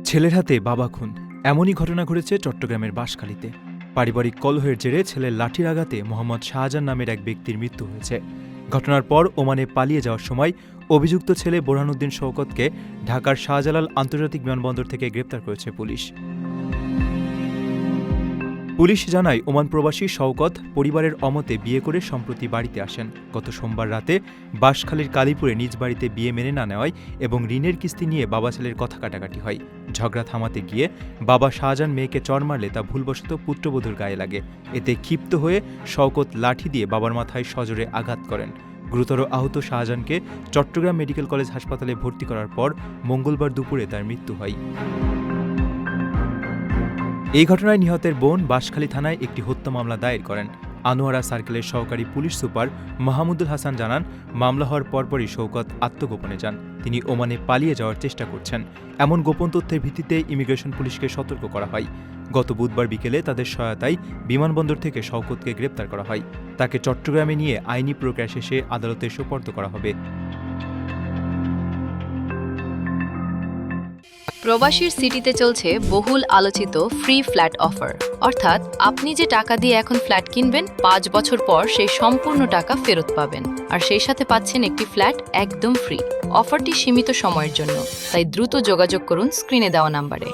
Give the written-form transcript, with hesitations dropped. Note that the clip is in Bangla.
ছেলের হাতে বাবা খুন, এমনই ঘটনা ঘটেছে চট্টগ্রামের বাঁশখালীতে। পারিবারিক কলহের জেরে ছেলের লাঠির আঘাতে মোহাম্মদ শাহজাহান নামের এক ব্যক্তির মৃত্যু হয়েছে। ঘটনার পর ওমানে পালিয়ে যাওয়ার সময় অভিযুক্ত ছেলে বোরহানুদ্দিন শওকতকে ঢাকার শাহজালাল আন্তর্জাতিক বিমানবন্দর থেকে গ্রেপ্তার করেছে পুলিশ। পুলিশ জানায়, ওমান প্রবাসী শওকত পরিবারের অমতে বিয়ে করে সম্প্রতি বাড়িতে আসেন। গত সোমবার রাতে বাঁশখালীর কালীপুরে নিজ বাড়িতে বিয়ে মেনে না নেওয়ায় এবং ঋণের কিস্তি নিয়ে বাবা ছেলের কথা কাটাকাটি হয়। ঝগড়া থামাতে গিয়ে বাবা শাহজাহান মেয়েকে চড় মারলে তা ভুলবশত পুত্রবধূর গায়ে লাগে। এতে ক্ষিপ্ত হয়ে শওকত লাঠি দিয়ে বাবার মাথায় সজোরে আঘাত করেন। গুরুতর আহত শাহজাহানকে চট্টগ্রাম মেডিকেল কলেজ হাসপাতালে ভর্তি করার পর মঙ্গলবার দুপুরে তার মৃত্যু হয়। এই ঘটনায় নিহতের বোন বাঁশখালী থানায় একটি হত্যা মামলা দায়ের করেন। আনোয়ারা সার্কেলের সহকারী পুলিশ সুপার মাহমুদুল হাসান জানান, মামলা হওয়ার পরপরই শওকত আত্মগোপনে যান। তিনি ওমানে পালিয়ে যাওয়ার চেষ্টা করছেন। এমন গোপন তথ্যের ভিত্তিতে ইমিগ্রেশন পুলিশকে সতর্ক করা হয়। গত বুধবার বিকেলে তাদের সহায়তায় বিমানবন্দর থেকে শওকতকে গ্রেপ্তার করা হয়। তাকে চট্টগ্রামে নিয়ে আইনি প্রক্রিয়া শেষে আদালতে সোপর্দ করা হবে। প্রবাসীর সিটিতে চলছে বহুল আলোচিত ফ্রি ফ্ল্যাট অফার, অর্থাৎ আপনি যে টাকা দিয়ে এখন ফ্ল্যাট কিনবেন 5 বছর পর সেই সম্পূর্ণ টাকা ফেরত পাবেন, আর সেই সাথে পাচ্ছেন একটি ফ্ল্যাট একদম ফ্রি। অফারটি সীমিত সময়ের জন্য, তাই দ্রুত যোগাযোগ করুন স্ক্রিনে দেওয়া নাম্বারে।